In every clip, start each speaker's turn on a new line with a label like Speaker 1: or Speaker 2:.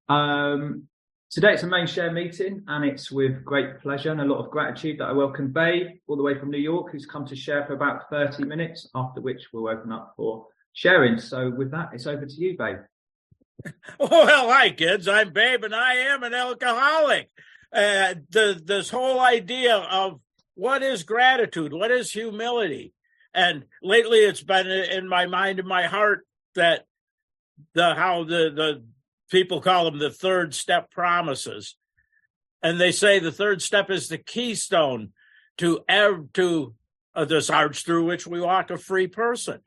Speaker 1: Today it's a main share meeting, and it's with great pleasure and a lot of gratitude that I welcome Babe, all the way from New York, who's come to share for about 30 minutes, after which we'll open up for sharing. So with that, it's over to you, Babe.
Speaker 2: Well, hi, kids. I'm Babe, and I am an alcoholic. This whole idea of what is gratitude, what is humility, and lately it's been in my mind and my heart that how the people call them the third step promises, and they say the third step is the keystone to this arch through which we walk a free person.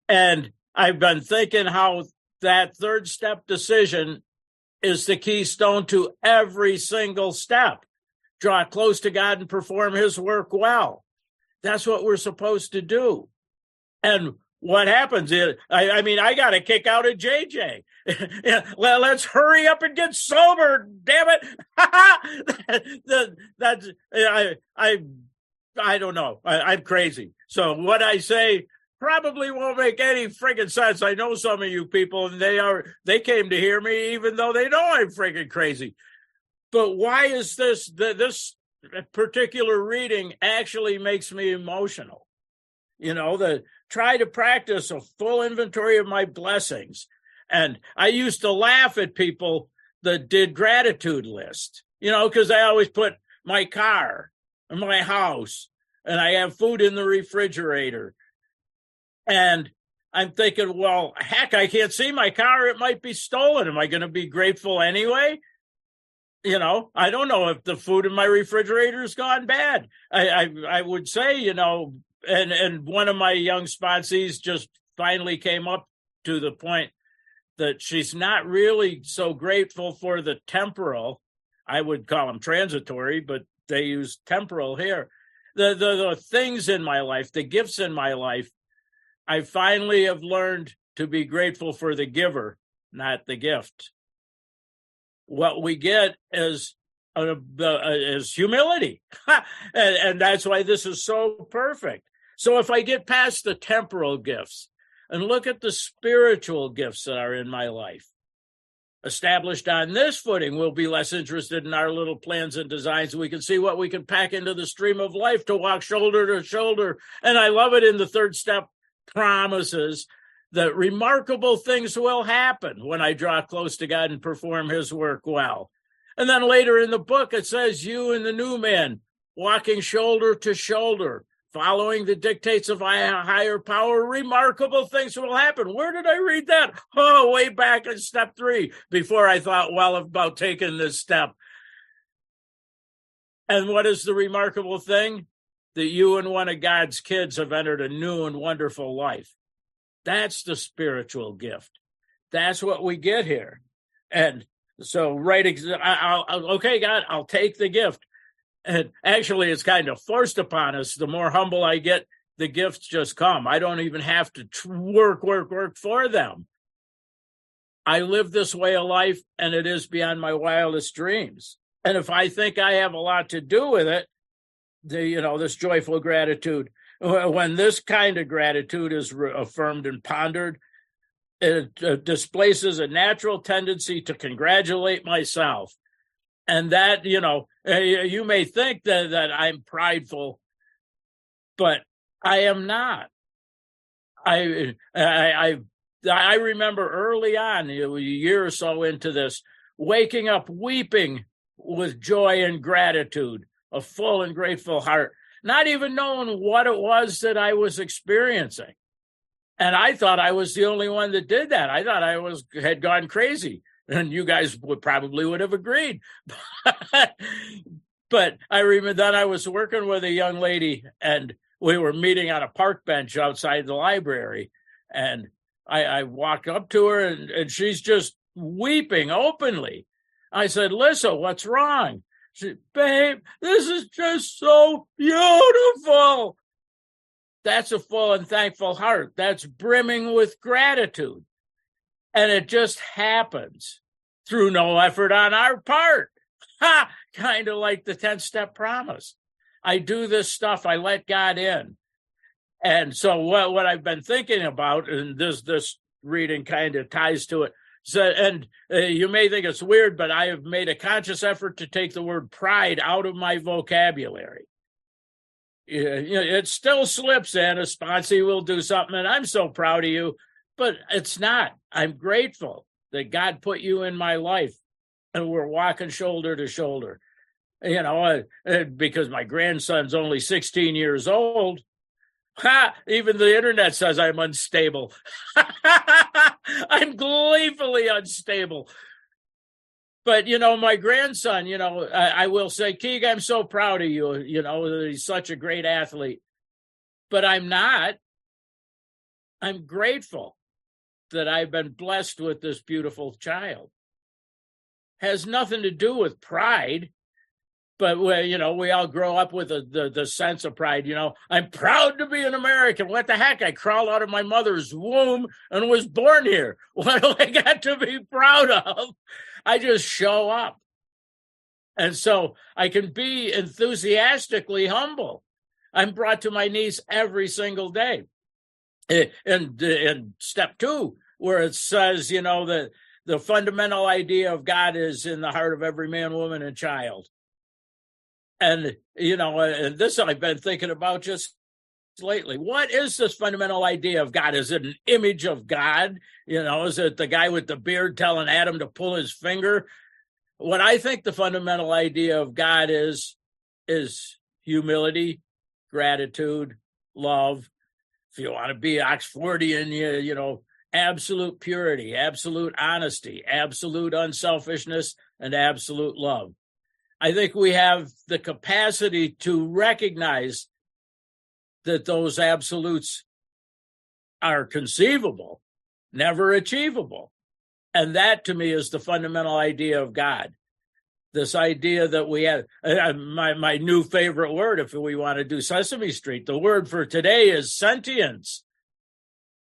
Speaker 2: And I've been thinking how that third step decision is the keystone to every single step. Draw close to God and perform his work well. That's what we're supposed to do. And what happens is, I got a kick out of JJ. Well, let's hurry up and get sober, damn it. I don't know. I'm crazy. So what I say probably won't make any friggin' sense. I know some of you people, and they came to hear me even though they know I'm friggin' crazy. But why is this particular reading actually makes me emotional? Try to practice a full inventory of my blessings. And I used to laugh at people that did gratitude lists, because I always put my car and my house, and I have food in the refrigerator. And I'm thinking, well, heck, I can't see my car. It might be stolen. Am I going to be grateful anyway? I don't know if the food in my refrigerator has gone bad. I would say, and one of my young sponsees just finally came up to the point that she's not really so grateful for the temporal. I would call them transitory, but they use temporal here. The things in my life, the gifts in my life, I finally have learned to be grateful for the giver, not the gift. What we get is humility. and that's why this is so perfect. So if I get past the temporal gifts and look at the spiritual gifts that are in my life, established on this footing, we'll be less interested in our little plans and designs. We can see what we can pack into the stream of life to walk shoulder to shoulder. And I love it in the third step promises that remarkable things will happen when I draw close to God and perform his work well. And then later in the book, it says, you and the new man walking shoulder to shoulder, following the dictates of a higher power, remarkable things will happen. Where did I read that? Oh, way back in step 3, before I thought well about taking this step. And what is the remarkable thing? That you and one of God's kids have entered a new and wonderful life. That's the spiritual gift. That's what we get here. And so, okay, God, I'll take the gift. And actually, it's kind of forced upon us. The more humble I get, the gifts just come. I don't even have to work for them. I live this way of life, and it is beyond my wildest dreams. And if I think I have a lot to do with it, this joyful gratitude, when this kind of gratitude is affirmed and pondered, it displaces a natural tendency to congratulate myself. And that, you may think that I'm prideful, but I am not. I remember early on, a year or so into this, waking up weeping with joy and gratitude, a full and grateful heart, not even knowing what it was that I was experiencing. And I thought I was the only one that did that. I thought I had gone crazy. And you guys would have agreed. But I remember that I was working with a young lady, and we were meeting on a park bench outside the library. And I walked up to her, and she's just weeping openly. I said, Lisa, what's wrong? She said, Babe, this is just so beautiful. That's a full and thankful heart. That's brimming with gratitude. And it just happens through no effort on our part. Kind of like the 10-step promise. I do this stuff. I let God in. And so what I've been thinking about, and this reading kind of ties to it, So, and you may think it's weird, but I have made a conscious effort to take the word pride out of my vocabulary. It still slips in. A sponsee will do something, and I'm so proud of you, but it's not. I'm grateful that God put you in my life, and we're walking shoulder to shoulder. Because my grandson's only 16 years old. Even the internet says I'm unstable. I'm gleefully unstable. But, my grandson, I will say, Keeg, I'm so proud of you. He's such a great athlete. But I'm not. I'm grateful that I've been blessed with this beautiful child. Has nothing to do with pride. But, we all grow up with the sense of pride. I'm proud to be an American. What the heck? I crawled out of my mother's womb and was born here. What do I got to be proud of? I just show up. And so I can be enthusiastically humble. I'm brought to my knees every single day. And step 2, where it says, that the fundamental idea of God is in the heart of every man, woman, and child. And, and this I've been thinking about just lately. What is this fundamental idea of God? Is it an image of God? Is it the guy with the beard telling Adam to pull his finger? What I think the fundamental idea of God is humility, gratitude, love. If you want to be Oxfordian, absolute purity, absolute honesty, absolute unselfishness, and absolute love. I think we have the capacity to recognize that those absolutes are conceivable, never achievable. And that, to me, is the fundamental idea of God. This idea that we have, my new favorite word, if we want to do Sesame Street, the word for today is sentience,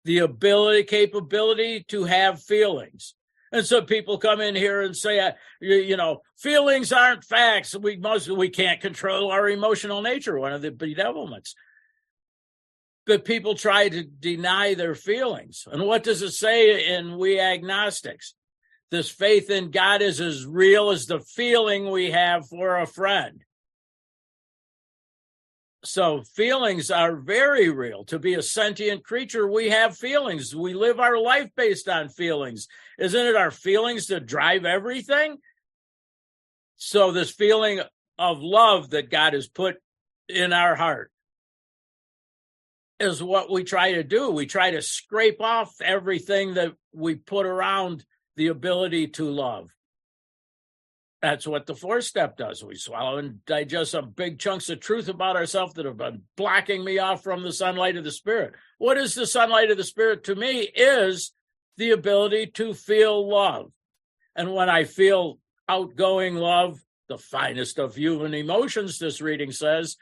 Speaker 2: the capability to have feelings. And so people come in here and say, feelings aren't facts. We can't control our emotional nature, one of the bedevilments. But people try to deny their feelings. And what does it say in We Agnostics? This faith in God is as real as the feeling we have for a friend. So feelings are very real. To be a sentient creature, we have feelings. We live our life based on feelings. Isn't it our feelings that drive everything? So this feeling of love that God has put in our heart is what we try to do. We try to scrape off everything that we put around the ability to love. That's what the 4th step does. We swallow and digest some big chunks of truth about ourselves that have been blocking me off from the sunlight of the Spirit. What is the sunlight of the Spirit to me is the ability to feel love. And when I feel outgoing love, the finest of human emotions, this reading says,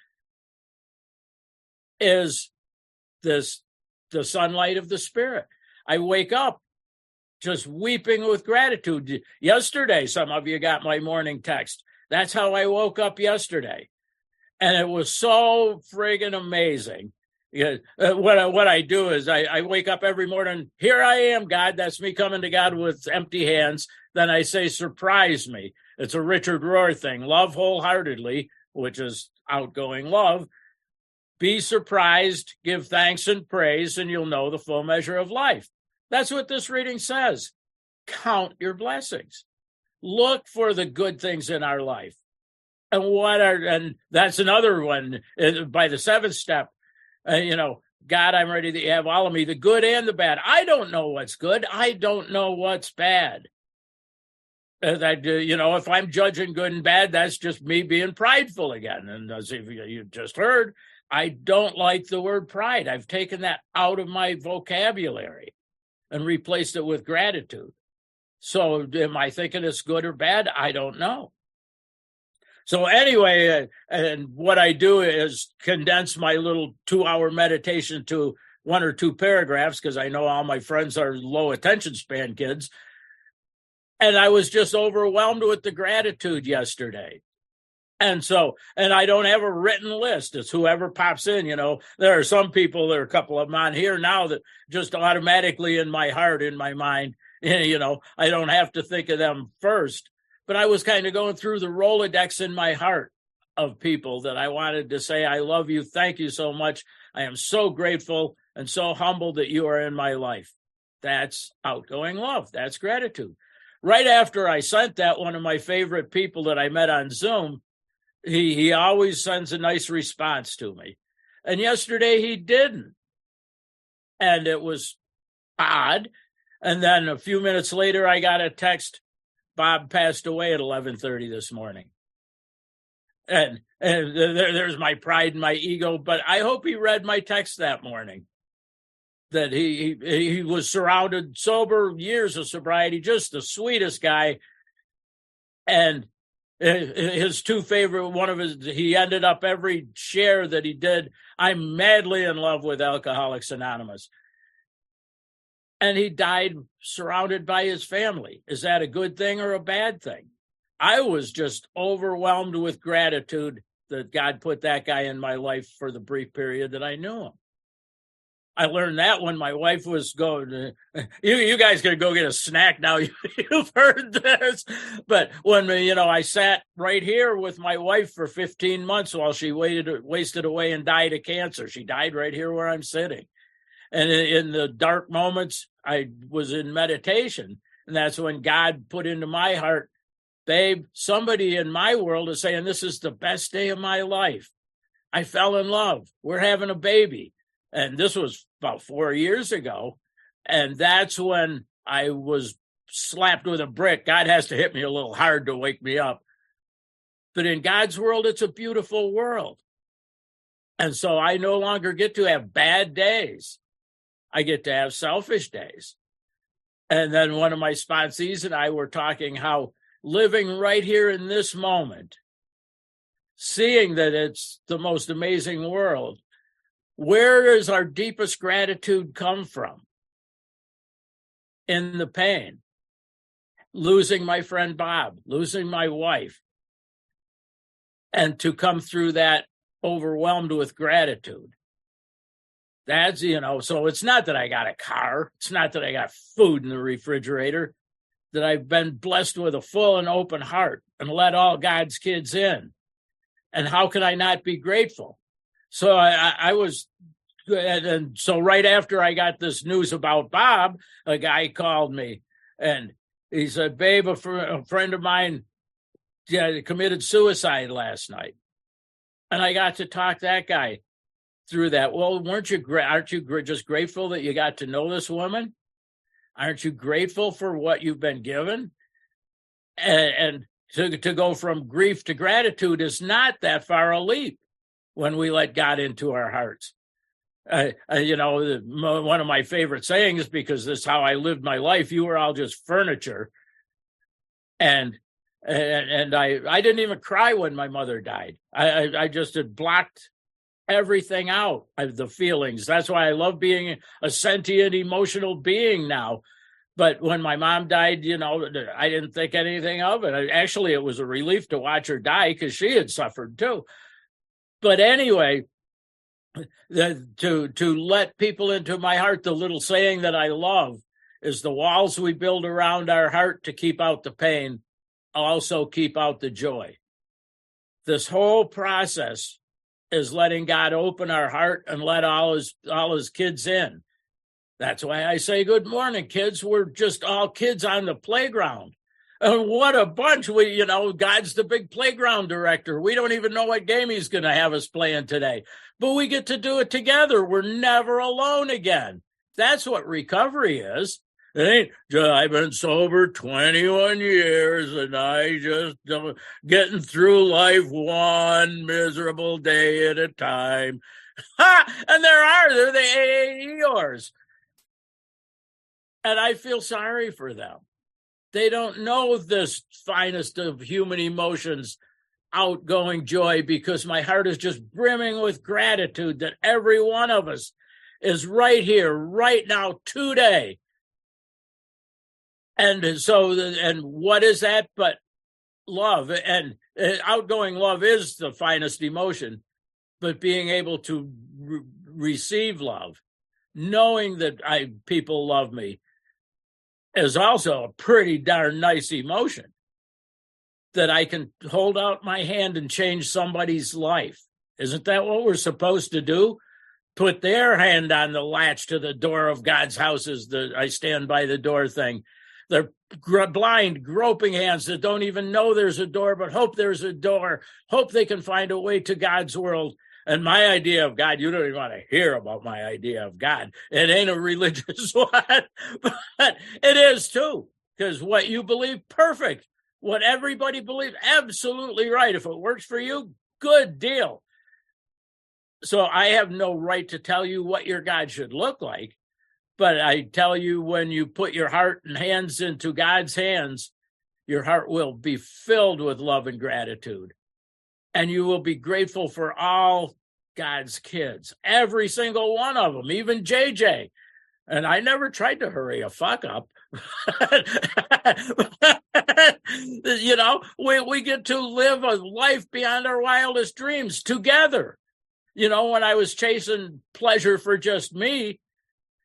Speaker 2: is the sunlight of the Spirit. I wake up just weeping with gratitude. Yesterday, some of you got my morning text. That's how I woke up yesterday. And it was so friggin' amazing. What I do is I wake up every morning, here I am, God. That's me coming to God with empty hands. Then I say, surprise me. It's a Richard Rohr thing. Love wholeheartedly, which is outgoing love. Be surprised, give thanks and praise, and you'll know the full measure of life. That's what this reading says. Count your blessings. Look for the good things in our life. And that's another one by the 7th step. God, I'm ready that you have all of me, the good and the bad. I don't know what's good. I don't know what's bad. If I'm judging good and bad, that's just me being prideful again. And as you just heard, I don't like the word pride. I've taken that out of my vocabulary and replaced it with gratitude. So am I thinking it's good or bad? I don't know. So anyway, and what I do is condense my little 2-hour meditation to 1 or 2 paragraphs, because I know all my friends are low attention span kids. And I was just overwhelmed with the gratitude yesterday. And I don't have a written list. It's whoever pops in, There are some people, there are a couple of them on here now that just automatically in my heart, in my mind, I don't have to think of them first. But I was kind of going through the Rolodex in my heart of people that I wanted to say, I love you. Thank you so much. I am so grateful and so humbled that you are in my life. That's outgoing love. That's gratitude. Right after I sent that, one of my favorite people that I met on Zoom, he always sends a nice response to me. And yesterday he didn't. And it was odd. And then a few minutes later, I got a text, Bob passed away at 11:30 this morning. And there's my pride and my ego, but I hope he read my text that morning. That he was surrounded, sober, years of sobriety, just the sweetest guy. And his two favorite, he ended up every share that he did, I'm madly in love with Alcoholics Anonymous. And he died surrounded by his family. Is that a good thing or a bad thing? I was just overwhelmed with gratitude that God put that guy in my life for the brief period that I knew him. I learned that when my wife was going, you guys got to go get a snack now. You've heard this. But when, I sat right here with my wife for 15 months while she wasted away and died of cancer. She died right here where I'm sitting. And in the dark moments, I was in meditation. And that's when God put into my heart, babe, somebody in my world is saying, this is the best day of my life. I fell in love. We're having a baby. And this was about 4 years ago. And that's when I was slapped with a brick. God has to hit me a little hard to wake me up. But in God's world, it's a beautiful world. And so I no longer get to have bad days. I get to have selfish days. And then one of my sponsees and I were talking how living right here in this moment, seeing that it's the most amazing world, where does our deepest gratitude come from? In the pain. Losing my friend Bob, losing my wife. And to come through that overwhelmed with gratitude. That's, so it's not that I got a car. It's not that I got food in the refrigerator. That I've been blessed with a full and open heart and let all God's kids in. And how can I not be grateful? So I was, and so right after I got this news about Bob, a guy called me and he said, babe, a friend of mine committed suicide last night. And I got to talk that guy through that. Well, aren't you just grateful that you got to know this woman? Aren't you grateful for what you've been given? And to go from grief to gratitude is not that far a leap when we let God into our hearts. One of my favorite sayings, because this is how I lived my life, you were all just furniture. And I didn't even cry when my mother died. I just had blocked everything out of the feelings. That's why I love being a sentient, emotional being now. But when my mom died, I didn't think anything of it. Actually, it was a relief to watch her die because she had suffered too. But anyway, to let people into my heart, the little saying that I love is the walls we build around our heart to keep out the pain also keep out the joy. This whole process is letting God open our heart and let all his kids in. That's why I say, good morning, kids. We're just all kids on the playground. And what a bunch. God's the big playground director. We don't even know what game he's going to have us playing today. But we get to do it together. We're never alone again. That's what recovery is. It ain't, I've been sober 21 years and I just getting through life one miserable day at a time. And they're the AAEors. And I feel sorry for them. They don't know this finest of human emotions, outgoing joy, because my heart is just brimming with gratitude that every one of us is right here, right now, today. And so, and what is that but love? And outgoing love is the finest emotion, but being able to receive love, knowing that people love me, is also a pretty darn nice emotion, that I can hold out my hand and change somebody's life. Isn't that what we're supposed to do? Put their hand on the latch to the door of God's house, is the I stand by the door thing. They're blind, groping hands that don't even know there's a door, but hope there's a door, hope they can find a way to God's world. And my idea of God, you don't even want to hear about my idea of God. It ain't a religious one, but it is too, because what you believe, perfect. What everybody believes, absolutely right. If it works for you, good deal. So I have no right to tell you what your God should look like. But I tell you, when you put your heart and hands into God's hands, your heart will be filled with love and gratitude. And you will be grateful for all God's kids, every single one of them, even JJ. And I never tried to hurry a fuck up. You know, we get to live a life beyond our wildest dreams together. You know, when I was chasing pleasure for just me,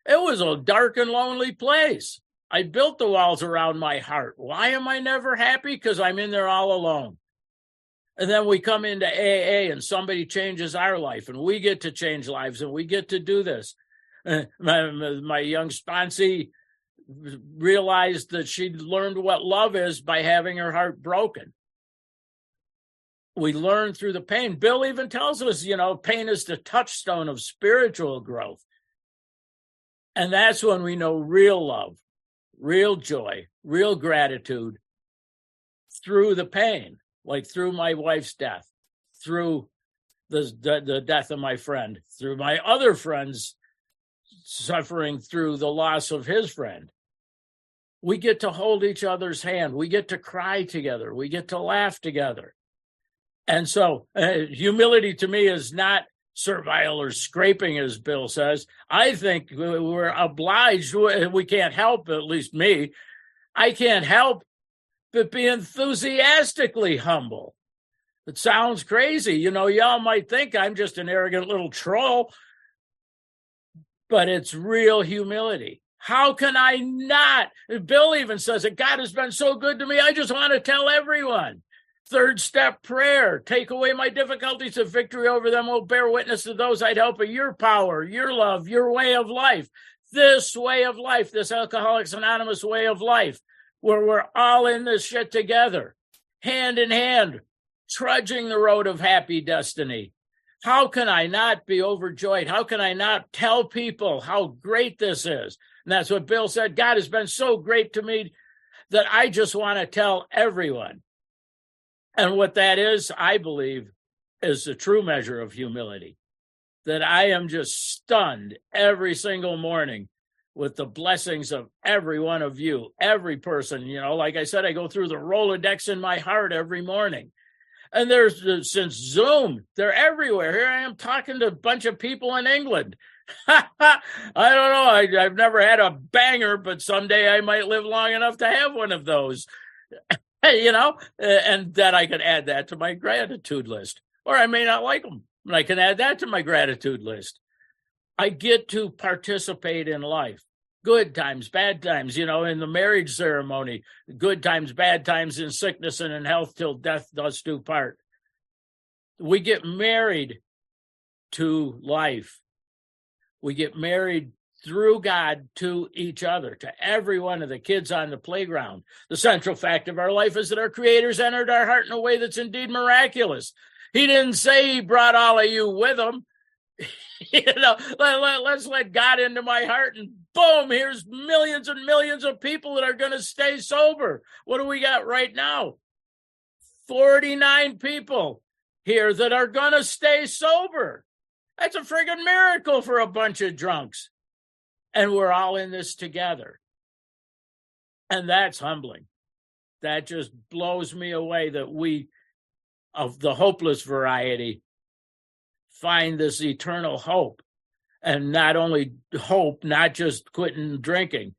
Speaker 2: it was a dark and lonely place. I built the walls around my heart. Why am I never happy? Because I'm in there all alone. And then we come into AA and somebody changes our life and we get to change lives and we get to do this. My young sponsee realized that she'd learned what love is by having her heart broken. We learn through the pain. Bill even tells us, you know, pain is the touchstone of spiritual growth. And that's when we know real love, real joy, real gratitude through the pain, like through my wife's death, through the death of my friend, through my other friends suffering through the loss of his friend. We get to hold each other's hand. We get to cry together. We get to laugh together. And so humility to me is not servile or scraping, as Bill says. I think we're obliged. We can't help, at least me, I can't help but be enthusiastically humble. It sounds crazy. You know, y'all might think I'm just an arrogant little troll, but it's real humility. How can I not? Bill even says that God has been so good to me, I just want to tell everyone. Third step prayer, take away my difficulties, of victory over them will bear witness to those I'd help of your power, your love, your way of life. This way of life, this Alcoholics Anonymous way of life, where we're all in this shit together, hand in hand, trudging the road of happy destiny. How can I not be overjoyed? How can I not tell people how great this is? And that's what Bill said. God has been so great to me that I just want to tell everyone. And what that is, I believe, is the true measure of humility. That I am just stunned every single morning with the blessings of every one of you, every person. You know, like I said, I go through the Rolodex in my heart every morning. And there's, since Zoom, they're everywhere. Here I am talking to a bunch of people in England. I don't know. I've never had a banger, but someday I might live long enough to have one of those. You know, and that I could add that to my gratitude list. Or I may not like them, but I can add that to my gratitude list. I get to participate in life. Good times, bad times, you know, in the marriage ceremony, good times, bad times, in sickness and in health till death does do part. We get married to life. We get married through God to each other, to every one of the kids on the playground. The central fact of our life is that our Creator's entered our heart in a way that's indeed miraculous. He didn't say he brought all of you with him. You know, let's let God into my heart, and boom, here's millions and millions of people that are going to stay sober. What do we got right now? 49 people here that are going to stay sober. That's a friggin' miracle for a bunch of drunks. And we're all in this together. And that's humbling. That just blows me away that we, of the hopeless variety, find this eternal hope. And not only hope, not just quitting drinking,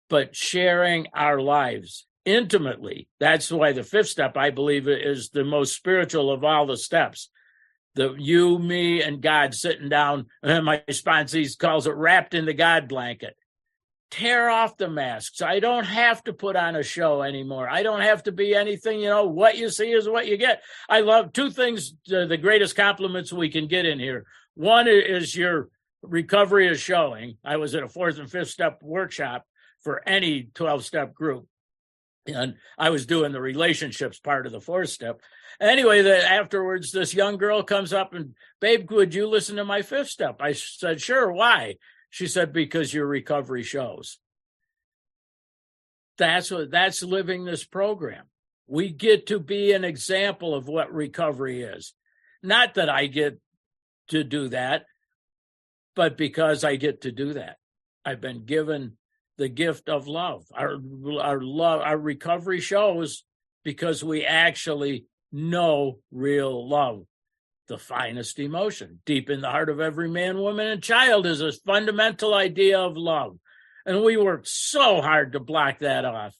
Speaker 2: but sharing our lives intimately. That's why the fifth step, I believe, is the most spiritual of all the steps. The you, me, and God sitting down, my sponsee calls it wrapped in the God blanket. tear off the masks. I don't have to put on a show anymore. I don't have to be anything, what you see is what you get. I love two things, the greatest compliments we can get in here. One is your recovery is showing. I was at a 4th and 5th step workshop for any 12-step group. And I was doing the relationships part of the 4th step. Anyway, afterwards, this young girl comes up and, babe, would you listen to my 5th step? I said, sure. Why? She said, because your recovery shows. That's living this program. We get to be an example of what recovery is. Not that I get to do that, but because I get to do that. I've been given the gift of love. Our recovery shows because we actually know real love, the finest emotion. Deep in the heart of every man, woman, and child is a fundamental idea of love. And we work so hard to block that off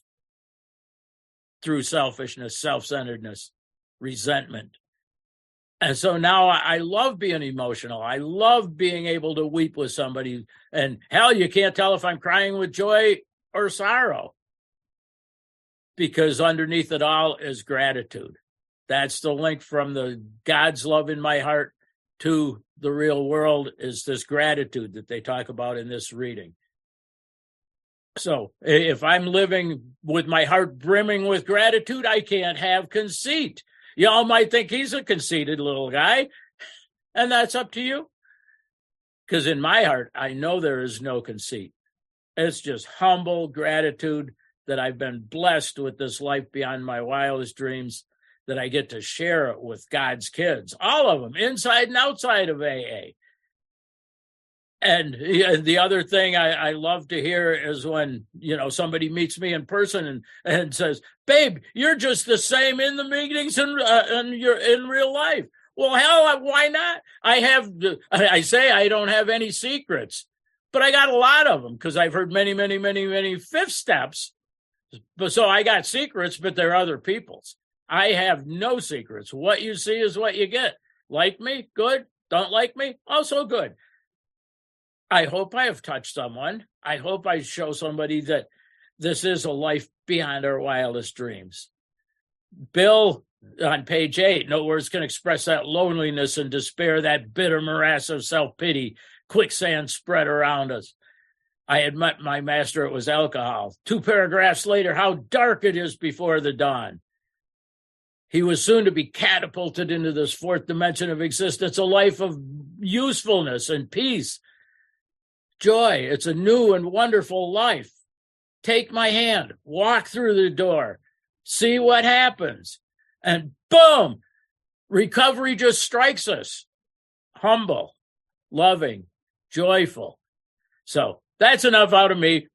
Speaker 2: through selfishness, self-centeredness, resentment. And so now I love being emotional. I love being able to weep with somebody. And hell, you can't tell if I'm crying with joy or sorrow, because underneath it all is gratitude. That's the link from the God's love in my heart to the real world, is this gratitude that they talk about in this reading. So if I'm living with my heart brimming with gratitude, I can't have conceit. Y'all might think he's a conceited little guy, and that's up to you. Because in my heart, I know there is no conceit. It's just humble gratitude that I've been blessed with this life beyond my wildest dreams, that I get to share it with God's kids, all of them, inside and outside of AA. And the other thing I love to hear is when, somebody meets me in person and says, babe, you're just the same in the meetings and you're in real life. Well, hell, why not? I say I don't have any secrets, but I got a lot of them because I've heard many, many, many, many 5th steps. But so I got secrets, but they're other people's. I have no secrets. What you see is what you get. Like me? Good. Don't like me? Also good. I hope I have touched someone. I hope I show somebody that this is a life beyond our wildest dreams. Bill, on page 8, no words can express that loneliness and despair, that bitter morass of self-pity, quicksand spread around us. I had met my master, it was alcohol. 2 paragraphs later, how dark it is before the dawn. He was soon to be catapulted into this 4th dimension of existence, a life of usefulness and peace. Joy, it's a new and wonderful life. Take my hand, walk through the door, see what happens. And boom, recovery just strikes us. Humble, loving, joyful. So that's enough out of me.